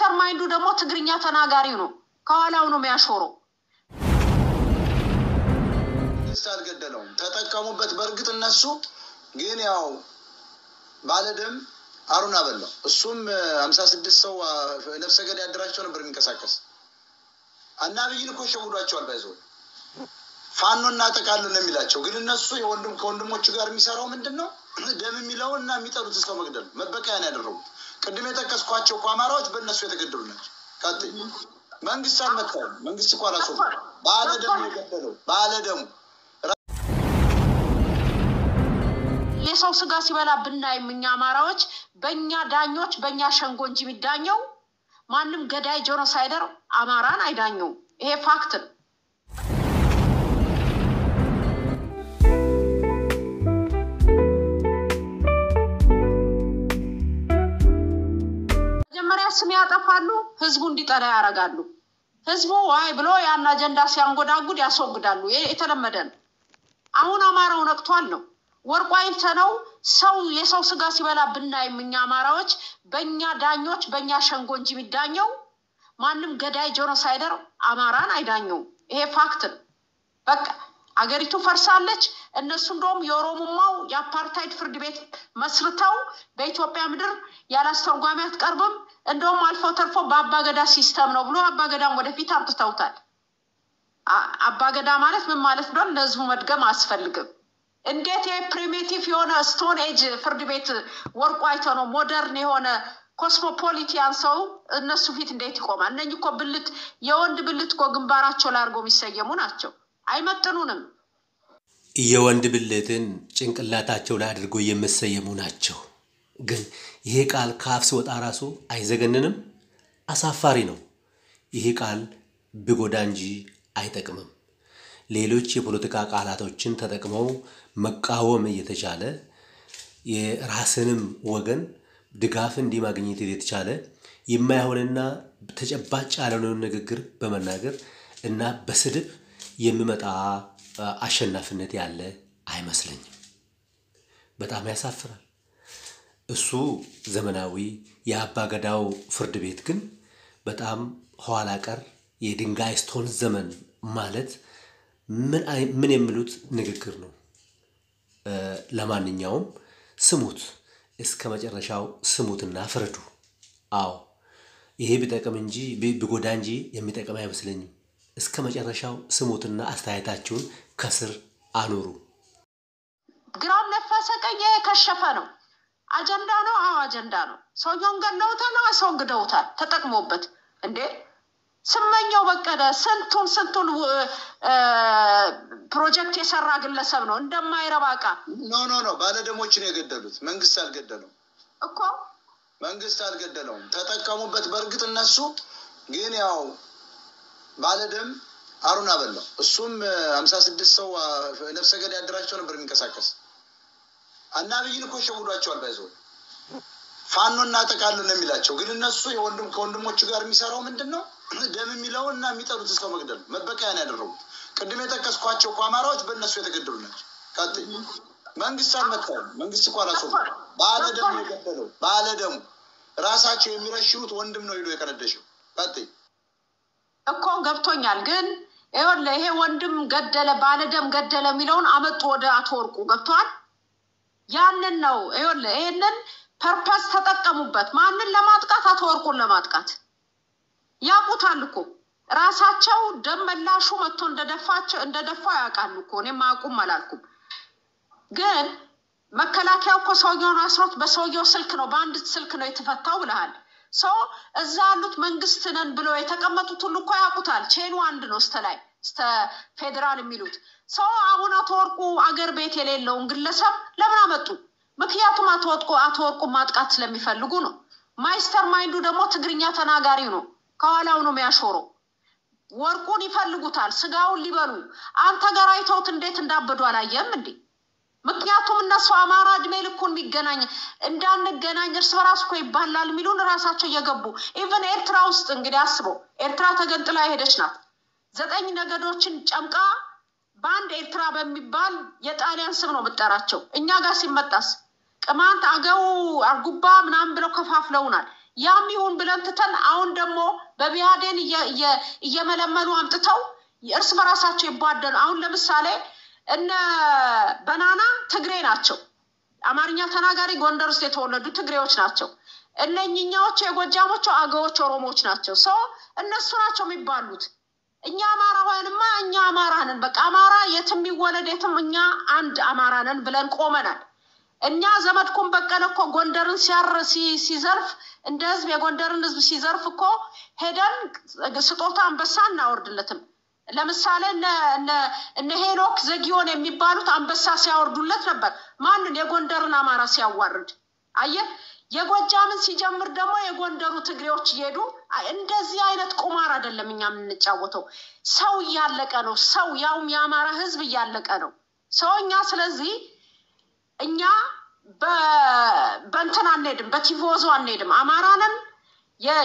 ማስተር ማይንዱ ደግሞ ትግርኛ ተናጋሪው ነው ከኋላው ነው የሚያሾረው ስታል ገደለው ተጠቀሙበት በርግጥ እነሱ ግን ያው ባለደም አሩና በለው እሱም 56 ሰው ነፍሰ ገዳይ ያደራቸው ነበር የሚንቀሳቀስ አናብይን እኮ ሸውዷቸዋል ባይዘው ፋኖና ተቃሉ ነው የሚላቸው ግን እነሱ የወንድም ከወንድሞቹ ጋር የሚሰራው ምንድነው ደም የሚለውና የሚጠሩት ሰው መግደል መበቀያን ያደረጉት ቅድም የተከስኳቸው ቋማራዎች በእነሱ የተገደሉ ናቸው ካጥይ መንግስት አልመጣው መንግስት ቋላሶ ባለደም የገደለው ባለደም የሰው ስጋ ሲበላ ብናይ ምኛ አማራዎች በእኛ ዳኞች በእኛ ሸንጎ እንጂ የሚዳኘው ማንም ገዳይ ጄኖሳይደር አማራን አይዳኘው ይሄ ፋክት ነው ስም ያጠፋሉ ህዝቡ እንዲጠራ ያረጋሉ ህዝቡ ዋይ ብሎ ያን አጀንዳ ሲያንጎዳጉድ ያስወግዳሉ የተለመደ ነው አሁን አማራው ነቅቷል ነው ወርቋይንተ ነው ሰው የሰው ስጋ ሲበላ ብናይ ምኛ አማራዎች በእኛ ዳኞች በእኛ ሸንጎ እንጂ የሚዳኘው ማንም ገዳይ ጄኖሳይደር አማራን አይዳኘው ይሄ ፋክት ነው በቃ አገሪቱ ፈርሳለች እነሱ እንደውም የኦሮሞማው የአፓርታይድ ፍርድ ቤት መስርተው በኢትዮጵያ ምድር ያላስተርጓሚ አትቀርብም እንደውም አልፈው ተርፎ በአባገዳ ሲስተም ነው ብሎ አባገዳም ወደፊት አምጥተውታል አባገዳ ማለት ምን ማለት ነው ለህዝቡ መድገም አስፈልግም እንዴት የፕሪሚቲቭ የሆነ ስቶን ኤጅ ፍርድ ቤት ወርቁ አይተው ነው ሞደርን የሆነ ኮስሞፖሊቲያን ሰው እነሱ ፊት እንዴት ይቆማል እነኚህ እኮ ብልት የወንድ ብልት እኮ ግንባራቸው ላይ አድርገው የሚሰየሙ ናቸው አይመጥኑንም የወንድ ብልትን ጭንቅላታቸው ላይ አድርገው የሚሰየሙ ናቸው ግን ይሄ ቃል ካፍስ ወጣ ራሱ አይዘገንንም አሳፋሪ ነው ይሄ ቃል ቢጎዳ እንጂ አይጠቅምም ሌሎች የፖለቲካ ቃላቶችን ተጠቅመው መቃወም እየተቻለ የራስንም ወገን ድጋፍ እንዲማግኘት እየተቻለ የማይሆንና ተጨባጭ ያልሆነ ንግግር በመናገር እና በስድብ የሚመጣ አሸናፊነት ያለ አይመስለኝም በጣም ያሳፍራል እሱ ዘመናዊ የአባገዳው ፍርድ ቤት ግን በጣም ኋላ ቀር የድንጋይ ስቶን ዘመን ማለት ምን የሚሉት ንግግር ነው ለማንኛውም ስሙት እስከ መጨረሻው ስሙትና ፍረዱ አዎ ይሄ ቢጠቅም እንጂ ቢጎዳ እንጂ የሚጠቅም አይመስለኝም እስከ መጨረሻው ስሙትና አስተያየታችሁን ከስር አኑሩ ግራም ነፈሰ ቀኝ ከሸፈ ነው አጀንዳ ነው አዎ አጀንዳ ነው ሰውየውን ገለውታል ነው አስወግደውታል ተጠቅሞበት እንዴ ስመኛው በቀደ ስንቱን ፕሮጀክት የሰራ ግለሰብ ነው እንደማይረባቃ ኖ ባለደሞችን የገደሉት መንግስት አልገደለው እኮ መንግስት አልገደለው ተጠቀሙበት በርግጥ እነሱ ግን ያው ባለደም አሩና በለው እሱም 56 ሰው ነፍሰ ገዳይ ያደራቸው ነበር የሚንቀሳቀስ አናብይን እኮ ሸውዷቸዋል ባይዘው ፋኖና ተቃሉ ነው የሚላቸው ግን እነሱ የወንድም ከወንድሞቹ ጋር የሚሰራው ምንድነው ደም የሚለውና የሚጠሩት ሰው መግደል መበቀያን ያደረጉት ቅድም የተከስኳቸው ቋማራዎች በእነሱ የተገደሉ ናቸው ካጥይ መንግስት አልመጣው መንግስት ቋላሶ ባለደም የገደለው ባለደም ራሳቸው የሚረሽሩት ወንድም ነው ይሎ የቀነደሽው ካጥይ እኮ ገብቶኛል ግን ይሄ ወንድም ገደለ ባለደም ገደለ የሚለውን አመጡ ወደ አትወርቁ ገብቷል ያንን ነው ይሄንን ፐርፐስ ተጠቀሙበት ማንን ለማጥቃት አትወርቁን ለማጥቃት ያቁታል እኮ ራሳቸው ደመላሹ መጥቶ እንደደፋው ያውቃሉ እኮ እኔም አቁም አላልኩም ግን መከላከያው እኮ ሰውየውን አስሮት በሰውየው ስልክ ነው በአንድ ስልክ ነው የተፈታው ብለሃል ሰው እዛ ያሉት መንግስት ነን ብለው የተቀመጡት ሁሉ እኮ ያቁታል ቼኑ አንድ ነው እስተ ፌደራል የሚሉት ሰው አሁን አትወርቁ አገር ቤት የሌለውን ግለሰብ ለምን አመጡ ምክንያቱም አትወርቁ ማጥቃት ስለሚፈልጉ ነው ማስተር ማይንዱ ደግሞ ትግርኛ ተናጋሪው ነው ከኋላው ነው የሚያሾረው ወርቁን ይፈልጉታል ስጋውን ሊበሉ አንተ ጋር አይተውት እንዴት እንዳበዱ አላየም እንዴ ምክንያቱም እነሱ አማራ እድሜ ልኩን የሚገናኝ እንዳንገናኝ እርስ በራስ እኮ ይባላል የሚሉን ራሳቸው እየገቡ ኢቭን ኤርትራ ውስጥ እንግዲህ አስበው ኤርትራ ተገንጥላ ሄደች ናት 9 ነገዶችን ጨምቃ ባንድ ኤርትራ በሚባል የጣሊያን ስም ነው መጣራቸው እኛ ጋር ሲመጣስ ቅማንት አገው አርጉባ ምናምን ብለው ከፋፍለውናል ያም ይሁን ብለን ትተን አሁን ደግሞ በቢያዴን እየመለመሉ አምጥተው እርስ በራሳቸው ይባደሉ። አሁን ለምሳሌ እነ በናና ትግሬ ናቸው፣ አማርኛ ተናጋሪ ጎንደር ውስጥ የተወለዱ ትግሬዎች ናቸው። እነኝኛዎች የጎጃሞቹ አገዎች ኦሮሞዎች ናቸው። ሰው እነሱ ናቸው የሚባሉት። እኛ አማራ ሆነንማ እኛ አማራ ነን፣ በቃ አማራ የትም ይወለድ የትም እኛ አንድ አማራ ነን ብለን ቆመናል። እኛ ዘመድኩን በቀለ እኮ ጎንደርን ሲዘርፍ እንደ ህዝብ የጎንደርን ህዝብ ሲዘርፍ እኮ ሄደን ስጦታ አንበሳ እናወርድለትም። ለምሳሌ እነ ሄኖክ ዘጊዮን የሚባሉት አንበሳ ሲያወርዱለት ነበር። ማንን? የጎንደርን አማራ ሲያዋርድ። አየህ፣ የጎጃምን ሲጀምር ደግሞ የጎንደሩ ትግሬዎች ይሄዱ። እንደዚህ አይነት ቁማር አይደለም እኛ የምንጫወተው። ሰው እያለቀ ነው። ሰው ያውም የአማራ ህዝብ እያለቀ ነው ሰውኛ። ስለዚህ እኛ በእንትን አንሄድም፣ በቲፎዞ አንሄድም። አማራንም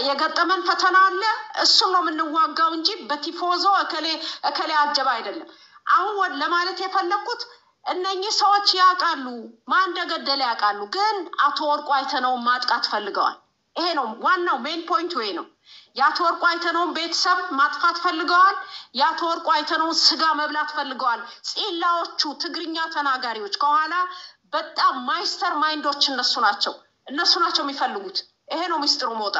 የገጠመን ፈተና አለ፣ እሱን ነው የምንዋጋው እንጂ በቲፎዞ እከሌ አጀባ አይደለም። አሁን ለማለት የፈለኩት እነኚህ ሰዎች ያውቃሉ ማን እንደገደለ ያውቃሉ፣ ግን አቶ ወርቁ አይተነው ማጥቃት ፈልገዋል። ይሄ ነው ዋናው ሜን ፖይንት ወይ ነው። የአቶ ወርቁ አይተነው ቤተሰብ ማጥፋት ፈልገዋል። የአቶ ወርቁ አይተነው ስጋ መብላት ፈልገዋል። ጺላዎቹ ትግርኛ ተናጋሪዎች ከኋላ በጣም ማስተር ማይንዶች እነሱ ናቸው የሚፈልጉት። ይሄ ነው ሚስጥሩ ሞጣ።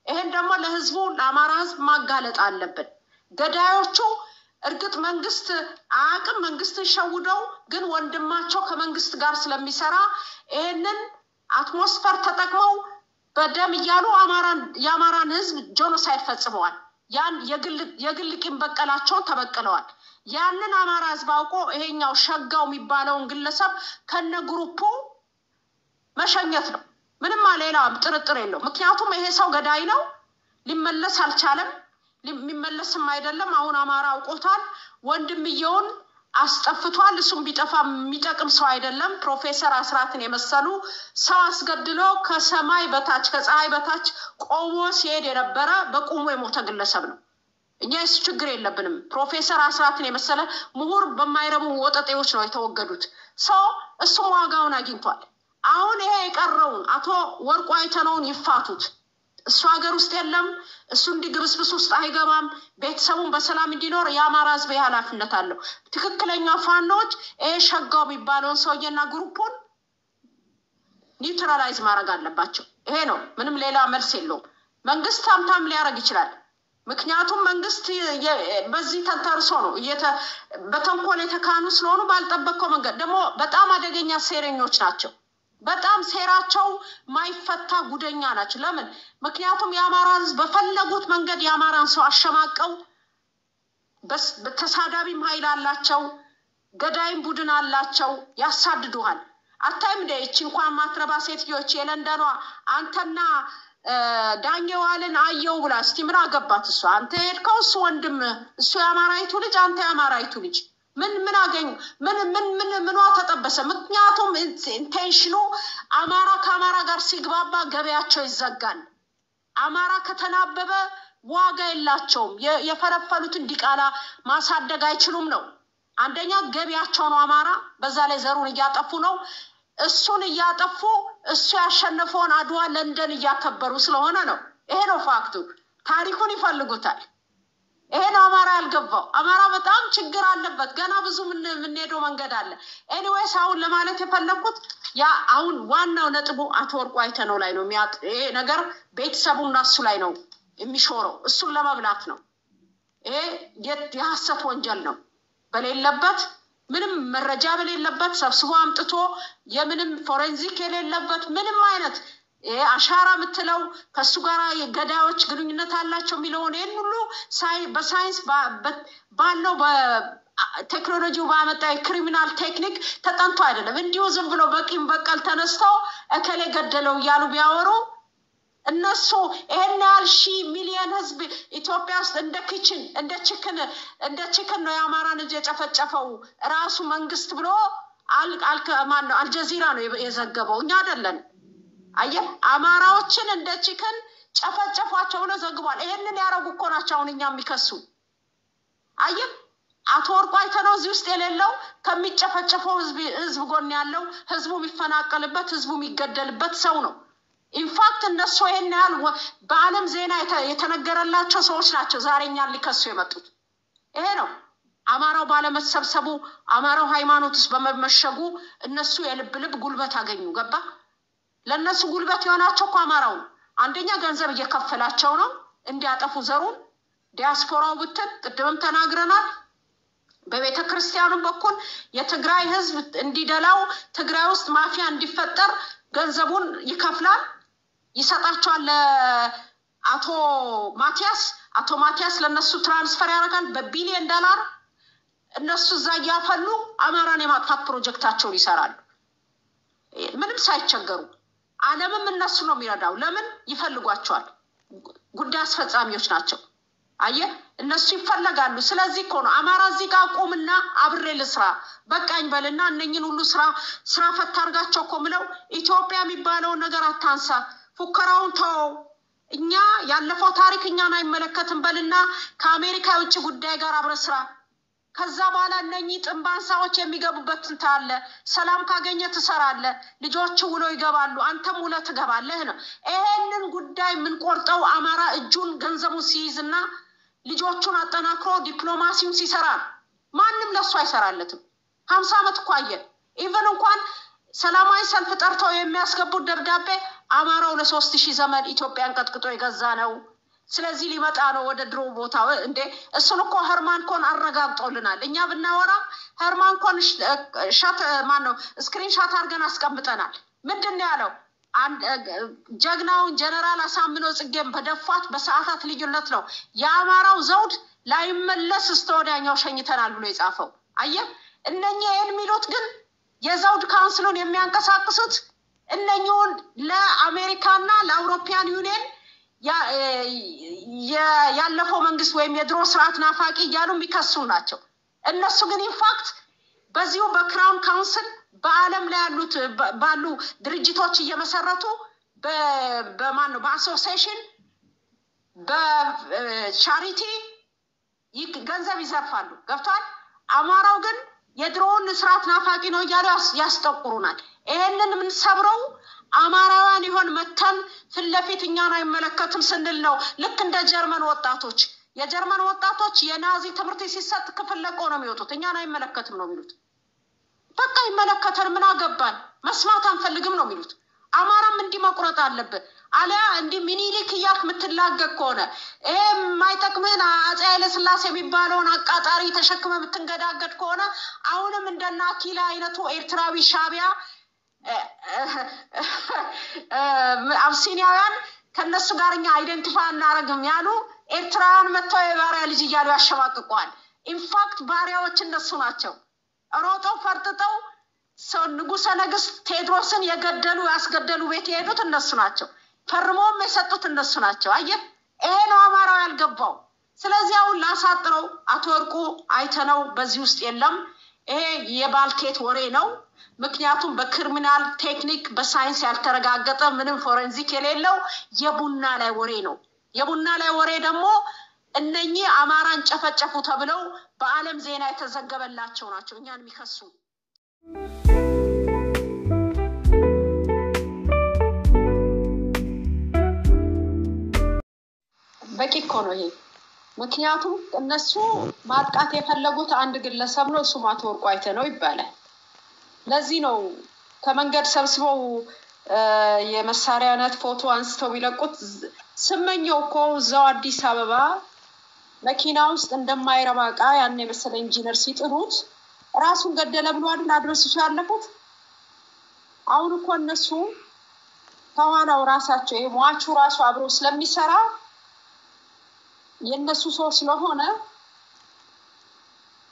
ይሄን ደግሞ ለህዝቡ ለአማራ ህዝብ ማጋለጥ አለብን። ገዳዮቹ እርግጥ መንግስት አቅም መንግስትን ሸውደው ግን ወንድማቸው ከመንግስት ጋር ስለሚሰራ ይሄንን አትሞስፈር ተጠቅመው በደም እያሉ የአማራን ህዝብ ጄኖሳይድ ፈጽመዋል። ያን የግል ቂም በቀላቸውን ተበቅለዋል። ያንን አማራ ህዝብ አውቆ ይሄኛው ሸጋው የሚባለውን ግለሰብ ከነ ግሩፑ መሸኘት ነው። ምንም ሌላም ጥርጥር የለው። ምክንያቱም ይሄ ሰው ገዳይ ነው፣ ሊመለስ አልቻለም፣ ሊመለስም አይደለም። አሁን አማራ አውቆታል። ወንድምየውን አስጠፍቷል። እሱም ቢጠፋ የሚጠቅም ሰው አይደለም። ፕሮፌሰር አስራትን የመሰሉ ሰው አስገድሎ ከሰማይ በታች ከፀሐይ በታች ቆሞ ሲሄድ የነበረ በቁሙ የሞተ ግለሰብ ነው። እኛ እሱ ችግር የለብንም። ፕሮፌሰር አስራትን የመሰለ ምሁር በማይረቡ ወጠጤዎች ነው የተወገዱት። ሰው እሱም ዋጋውን አግኝቷል። አሁን ይሄ የቀረውን አቶ ወርቁ አይተነውን ይፋቱት። እሱ ሀገር ውስጥ የለም። እሱ እንዲግብስብስ ውስጥ አይገባም። ቤተሰቡን በሰላም እንዲኖር የአማራ ህዝብ ኃላፊነት አለው። ትክክለኛ ፋኖች ይሄ ሸጋው የሚባለውን ሰውዬና ግሩፑን ኒውትራላይዝ ማድረግ አለባቸው። ይሄ ነው፣ ምንም ሌላ መልስ የለውም። መንግስት ታምታም ሊያደርግ ይችላል። ምክንያቱም መንግስት በዚህ ተንተርሶ ነው በተንኮል የተካኑ ስለሆኑ ባልጠበቀው መንገድ ደግሞ በጣም አደገኛ ሴረኞች ናቸው። በጣም ሴራቸው ማይፈታ ጉደኛ ናቸው። ለምን? ምክንያቱም የአማራ ህዝብ በፈለጉት መንገድ የአማራን ሰው አሸማቀው በተሳዳቢም ኃይል አላቸው፣ ገዳይም ቡድን አላቸው፣ ያሳድዱሃል። አታይም እንደ እቺ እንኳን ማትረባ ሴትዮች የለንደኗ አንተና ዳኘዋልን አየው ብላ እስቲ ምን አገባት እሷ? አንተ ሄድከው እሱ ወንድም እሱ የአማራይቱ ልጅ አንተ የአማራይቱ ልጅ ምን አገኙ? ምንዋ ተጠበሰ? ምክንያቱም ኢንቴንሽኑ አማራ ከአማራ ጋር ሲግባባ ገበያቸው ይዘጋል። አማራ ከተናበበ ዋጋ የላቸውም። የፈረፈሉትን ዲቃላ ማሳደግ አይችሉም ነው። አንደኛ ገበያቸው ነው አማራ። በዛ ላይ ዘሩን እያጠፉ ነው። እሱን እያጠፉ እሱ ያሸነፈውን አድዋ ለንደን እያከበሩ ስለሆነ ነው። ይሄ ነው ፋክቱ። ታሪኩን ይፈልጉታል። ይሄ ነው አማራ ያልገባው። አማራ በጣም ችግር አለበት። ገና ብዙ የምንሄደው መንገድ አለ። ኤኒዌይስ አሁን ለማለት የፈለኩት ያ አሁን ዋናው ነጥቡ አቶ ወርቁ አይተነው ላይ ነው። ይሄ ነገር ቤተሰቡና እሱ ላይ ነው የሚሾረው። እሱን ለመብላት ነው። ይሄ የሐሰት ወንጀል ነው። በሌለበት ምንም መረጃ በሌለበት ሰብስቦ አምጥቶ የምንም ፎሬንዚክ የሌለበት ምንም አይነት አሻራ ምትለው ከሱ ጋር የገዳዮች ግንኙነት አላቸው የሚለውን ይሄን ሁሉ በሳይንስ ባለው በቴክኖሎጂው ባመጣ ክሪሚናል ቴክኒክ ተጠንቶ አይደለም። እንዲሁ ዝም ብሎ በቂም በቀል ተነስተው እከሌ ገደለው እያሉ ቢያወሩ እነሱ ይሄን ያህል ሺህ ሚሊዮን ህዝብ ኢትዮጵያ ውስጥ እንደ ቺክን ነው የአማራን ህዝብ የጨፈጨፈው ራሱ መንግስት ብሎ አልጀዚራ ነው የዘገበው፣ እኛ አይደለን። አየህ፣ አማራዎችን እንደ ቺክን ጨፈጨፏቸው ብሎ ዘግቧል። ይሄንን ያረጉ እኮ ናቸው አሁን እኛ የሚከሱ። አየህ፣ አቶ ወርቁ አይተነው እዚህ ውስጥ የሌለው ከሚጨፈጨፈው ህዝብ ጎን ያለው ህዝቡ የሚፈናቀልበት ህዝቡ የሚገደልበት ሰው ነው። ኢንፋክት እነሱ ይሄን ያህል በአለም ዜና የተነገረላቸው ሰዎች ናቸው ዛሬኛን ሊከሱ የመጡት ይሄ ነው አማራው ባለመሰብሰቡ አማራው ሃይማኖትስ በመመሸጉ እነሱ የልብ ጉልበት አገኙ ገባ ለነሱ ጉልበት የሆናቸው አማራው አንደኛ ገንዘብ እየከፈላቸው ነው እንዲያጠፉ ዘሩን ዲያስፖራው ብትል ቅድምም ተናግረናል በቤተ ክርስቲያኑ በኩል የትግራይ ህዝብ እንዲደላው ትግራይ ውስጥ ማፊያ እንዲፈጠር ገንዘቡን ይከፍላል ይሰጣቸዋል ለአቶ ማቲያስ ለነሱ ትራንስፈር ያደርጋል በቢሊየን ዶላር እነሱ ያፈሉ አማራን የማጥፋት ፕሮጀክታቸውን ይሰራሉ ምንም ሳይቸገሩ ዓለምም እነሱ ነው የሚረዳው ለምን ይፈልጓቸዋል ጉዳይ አስፈጻሚዎች ናቸው አየ እነሱ ይፈልጋሉ ስለዚህ እኮ ነው አማራ እዚህ ጋር ቆምና አብሬ ልስራ በቃኝ በልና እነኝን ሁሉ ስራ ፈታርጋቸው ቆምለው ኢትዮጵያ የሚባለው ነገር አታንሳ ፉከራውን ተው እኛ ያለፈው ታሪክ እኛን አይመለከትም በልና ከአሜሪካ ውጭ ጉዳይ ጋር አብረ ስራ ከዛ በኋላ እነኚህ ጥንባንሳዎች የሚገቡበት እንታለ ሰላም ካገኘ ተሰራለ ልጆቹ ውሎ ይገባሉ አንተም ውለ ትገባለህ ነው ይሄንን ጉዳይ ምን ቆርጠው አማራ እጁን ገንዘቡ ሲይዝና ልጆቹን አጠናክሮ ዲፕሎማሲውን ሲሰራ ማንንም ለሱ አይሰራለትም 50 አመት ቆየ ኢቭን እንኳን ሰላማዊ ሰልፍ ጠርተው የሚያስገቡት ደብዳቤ አማራው ለ3000 ዘመን ኢትዮጵያን ቀጥቅጦ ይገዛ ነው ስለዚህ ሊመጣ ነው ወደ ድሮ ቦታው እንዴ እሱን እኮ ሀርማን ኮን አረጋግጦልናል እኛ ብናወራ ሀርማን ኮን ሻት ማነው ስክሪንሻት አርገን አስቀምጠናል ምንድነው ያለው አንድ ጀግናው ጀነራል አሳምነው ጽጌም በደፋት በሰዓታት ልዩነት ነው ያማራው ዘውድ ላይመለስ ስተወዳኛው ሸኝተናል ብሎ ይጻፈው አየ እነኚህ የሚሉት ግን የዘውድ ካውንስሉን የሚያንቀሳቅሱት እነኚሁን ለአሜሪካና ለአውሮፒያን ዩኒየን ያለፈው መንግስት ወይም የድሮ ስርዓት ናፋቂ ያሉ የሚከሱ ናቸው እነሱ ግን ኢንፋክት በዚሁ በክራውን ካውንስል በአለም ላይ ያሉት ባሉ ድርጅቶች እየመሰረቱ በአሶሲዬሽን በቻሪቲ ገንዘብ ይዘርፋሉ ገብቷል አማራው ግን የድሮውን ስርዓት ናፋቂ ነው ያሉ ያስጠቁሩናል ይሄንን ምን ሰብረው አማራዋን ይሆን መተን ፍለፊትኛና አይመለከትም ስንል ነው ልክ እንደ ጀርመን ወጣቶች የጀርመን ወጣቶች የናዚ ትምህርት ሲሰጥ ክፍል ለቀው ነው የሚወጡት እኛን አይመለከትም ነው የሚሉት በቃ ይመለከተን ምን አገባን መስማት አንፈልግም ነው የሚሉት አማራም እንዲ መቁረጥ አለበት አለያ እንዲ ሚኒሊክ ያክ ምትላገክ ከሆነ ማይጠቅመን አጼ ኃይለ ሥላሴ የሚባለውን አቃጣሪ ተሸክመ ምትንገዳገድ ከሆነ አሁንም እንደና አኪላ አይነቱ ኤርትራዊ ሻቢያ አብሲኒያውያን ከነሱ ጋርኛ አይደንቲፋይ እናረግም ያሉ ኤርትራውያን መጥተው የባሪያ ልጅ እያሉ ያሸማቅቋል ኢንፋክት ባሪያዎች እነሱ ናቸው ሮጦ ፈርጥጠው ንጉሠ ነገሥት ቴዎድሮስን የገደሉ ያስገደሉ ቤት የሄዱት እነሱ ናቸው ፈርሞም የሰጡት እነሱ ናቸው አየ ይሄ ነው አማራው ያልገባው ስለዚህ አሁን ላሳጥረው አትወርቁ አይተነው በዚህ ውስጥ የለም ይሄ የባልቴት ወሬ ነው ምክንያቱም በክሪሚናል ቴክኒክ በሳይንስ ያልተረጋገጠ ምንም ፎረንሲክ የሌለው የቡና ላይ ወሬ ነው የቡና ላይ ወሬ ደግሞ እነኚህ አማራን ጨፈጨፉ ተብለው በአለም ዜና የተዘገበላቸው ናቸው እኛን የሚከሱ በቂ እኮ ነው ይሄ ምክንያቱም እነሱ ማጥቃት የፈለጉት አንድ ግለሰብ ነው እሱ አትወርቁ አይተነው ይባላል ለዚህ ነው ከመንገድ ሰብስበው የመሳሪያነት ፎቶ አንስተው ቢለቁት ስመኘው እኮ ዘው አዲስ አበባ መኪና ውስጥ እንደማይረባቃ ያኔ መሰለ ኢንጂነር ሲጥሩት ራሱን ገደለ ብሎ አይደል አድርሱ ያለፉት አሁን እኮ እነሱ ተዋናው ራሳቸው የሟቹ ራሱ አብሮ ስለሚሰራ የነሱ ሰው ስለሆነ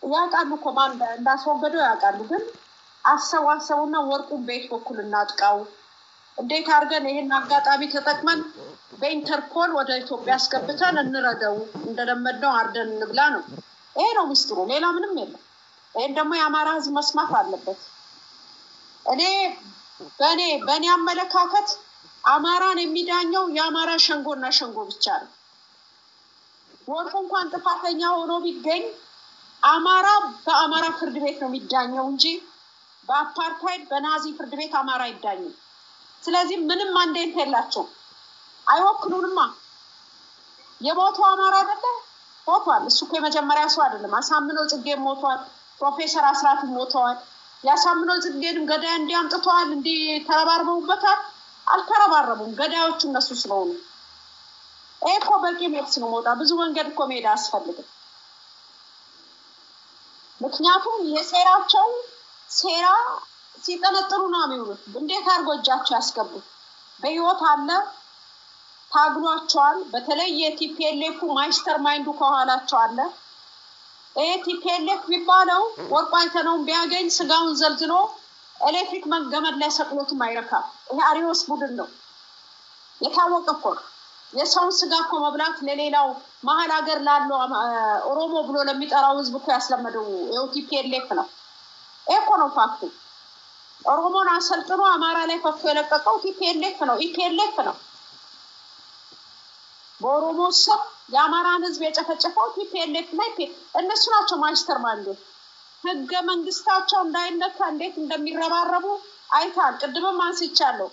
ያቃሉ እኮ ማን እንዳስወገደው ያቃሉ ግን አሰዋሰውና ወርቁን ቤት በኩል እናጥቃው እንዴት አርገን ይሄን አጋጣሚ ተጠቅመን በኢንተርፖል ወደ ኢትዮጵያ አስገብተን እንረዳው እንደለመደው አርደን እንብላ ነው ይሄ ነው ምስጢሩ ሌላ ምንም የለም ይሄን ደግሞ የአማራ ህዝብ መስማት አለበት እኔ በኔ አመለካከት አማራን የሚዳኘው የአማራ ሸንጎና ሸንጎ ብቻ ነው ወርቁ እንኳን ጥፋተኛ ሆኖ ቢገኝ አማራ በአማራ ፍርድ ቤት ነው የሚዳኘው እንጂ በአፓርታይድ በናዚ ፍርድ ቤት አማራ አይዳኝም ስለዚህ ምንም ማንዴት የላቸው አይወክሉንማ የሞተው አማራ አይደለ ሞቷል እሱ ከመጀመሪያ ሰው አይደለም አሳምነው ጽጌ ሞቷል ፕሮፌሰር አስራት ሞቷል ያሳምነው ጽጌንም ገዳይ እንዲያምጥቷል እንዲ ተረባርበውበታል አልተረባረቡም ገዳዮቹ እነሱ ስለሆኑ እኮ በቂ ሜክስ ነው ሞታ ብዙ መንገድ እኮ ሜዳ አስፈልግም ምክንያቱም የሴራቸው ሴራ ሲጠነጥሩ ነው የሚውሉት እንዴት አርጎ እጃቸው ያስገቡ በህይወት አለ ታግሏቸዋል በተለይ የቲፒኤልኤፍ ማስተር ማይንዱ ከኋላቸው አለ ቲፒኤልኤፍ ቢባለው ወርቋይተነው ቢያገኝ ስጋውን ዘልዝሎ ኤሌክትሪክ ገመድ ላይ ሰቅሎት ማይረካ ይሄ አሪዮስ ቡድን ነው የታወቀ እኮ የሰውን ስጋ እኮ መብላት ለሌላው መሀል ሀገር ላለው ኦሮሞ ብሎ ለሚጠራው ህዝብ እኮ ያስለመደው ቲፒኤልኤፍ ነው እኮ ነው ፋክቱ ኦሮሞን አሰልጥኖ አማራ ላይ ፈክቶ የለቀቀው ቲፒኤልኤፍ ነው ኢፒኤልኤፍ ነው በኦሮሞ ሰው የአማራን ህዝብ የጨፈጨፈው ቲፒኤልኤፍ ላይ እነሱ ናቸው ማስተር ማንዱ ህገ መንግስታቸው እንዳይነካ እንዴት እንደሚረባረቡ አይታል ቅድምም አንስቻለሁ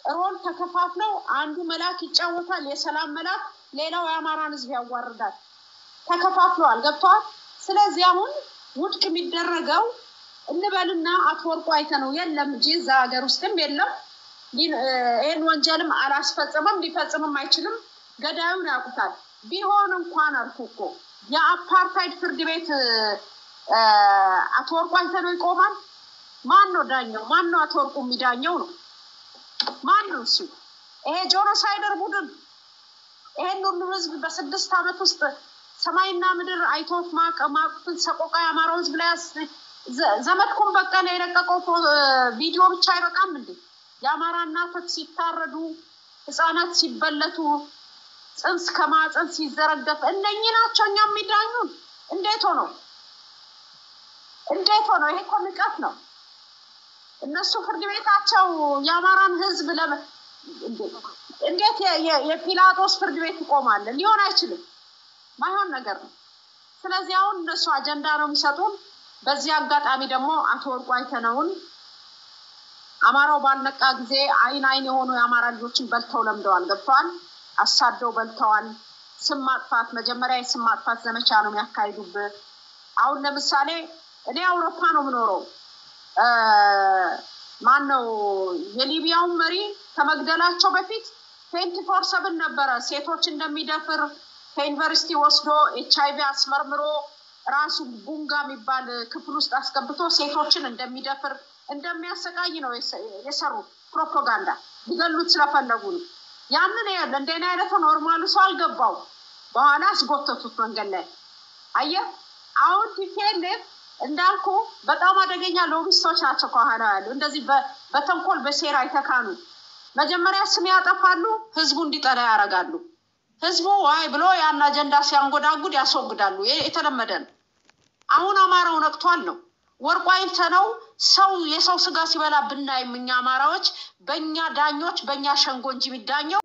ሮል ተከፋፍለው አንዱ መላክ ይጫወታል የሰላም መላክ ሌላው የአማራን ህዝብ ያዋርዳል ተከፋፍለዋል ገብቷል ስለዚህ አሁን ውድቅ የሚደረገው እንበልና አትወርቁ አይተነው የለም እንጂ እዛ ሀገር ውስጥም የለም ይሄን ወንጀልም አላስፈጸመም ሊፈጽምም አይችልም ገዳዩን ያውቁታል ቢሆን እንኳን አልኩኮ የአፓርታይድ ፍርድ ቤት አትወርቁ አይተነው ይቆማል ማን ነው ዳኛው ማን ነው አትወርቁ የሚዳኘው ነው ማን ነው እሱ ይሄ ጆኖሳይደር ቡድን ይሄን ሁሉ ህዝብ በ6 አመት ውስጥ ሰማይና ምድር አይቶት ማቀማቅን ሰቆቃ ያማራው ህዝብ ላይ ዘመድኩም በቀለ የለቀቀው ቪዲዮ ብቻ አይበቃም እንዴ ያማራ እናቶች ሲታረዱ ህፃናት ሲበለቱ ጽንስ ከማጽንስ ሲዘረገፍ እነኚህ ናቸው እኛ የሚዳኙን እንዴት ሆኖ ይሄ ኮሚቃት ነው እነሱ ፍርድ ቤታቸው ያማራን ህዝብ እንዴት የፒላጦስ ፍርድ ቤት ይቆማል ሊሆን አይችልም ማይሆን ነገር ነው ስለዚህ አሁን እነሱ አጀንዳ ነው የሚሰጡን በዚህ አጋጣሚ ደግሞ አትወርቁ አይተነውን አማራው ባልነቃ ጊዜ አይን የሆኑ ያማራ ልጆችን በልተው ለምደዋል ገብቷል አሳደው በልተዋል ስም ማጥፋት መጀመሪያ የስም ማጥፋት ዘመቻ ነው የሚያካሂዱበት አሁን ለምሳሌ እኔ አውሮፓ ነው ምኖረው ማን ነው የሊቢያው መሪ ከመግደላቸው በፊት 24/7 ነበር ሴቶች እንደሚደፍር ከዩኒቨርሲቲ ወስዶ ኤችአይቪ አስመርምሮ ራሱ ቡንጋ የሚባል ክፍል ውስጥ አስገብቶ ሴቶችን እንደሚደፍር እንደሚያሰቃይ ነው የሰሩ ፕሮፓጋንዳ ሊገሉት ስለፈለጉ ነው ያንን እንደኔ አይነት ኖርማሉ ሰው አልገባው በኋላ አስጎተቱት መንገድ ላይ አየ አሁን ቲፒኤልኤፍ እንዳልኩ በጣም አደገኛ ሎቢስቶች ናቸው ከኋላ ያሉ እንደዚህ በተንኮል በሴራ ይተካኑ መጀመሪያ ስም ያጠፋሉ ህዝቡ እንዲጠላ ያረጋሉ ህዝቡ ዋይ ብሎ ያን አጀንዳ ሲያንጎዳጉድ ያስወግዳሉ የተለመደ ነው አሁን አማራው ነቅቷል ነው ወርቋይተነው ሰው የሰው ስጋ ሲበላ ብናይ ምኛ አማራዎች በእኛ ዳኞች በእኛ ሸንጎ እንጂ ቢዳኘው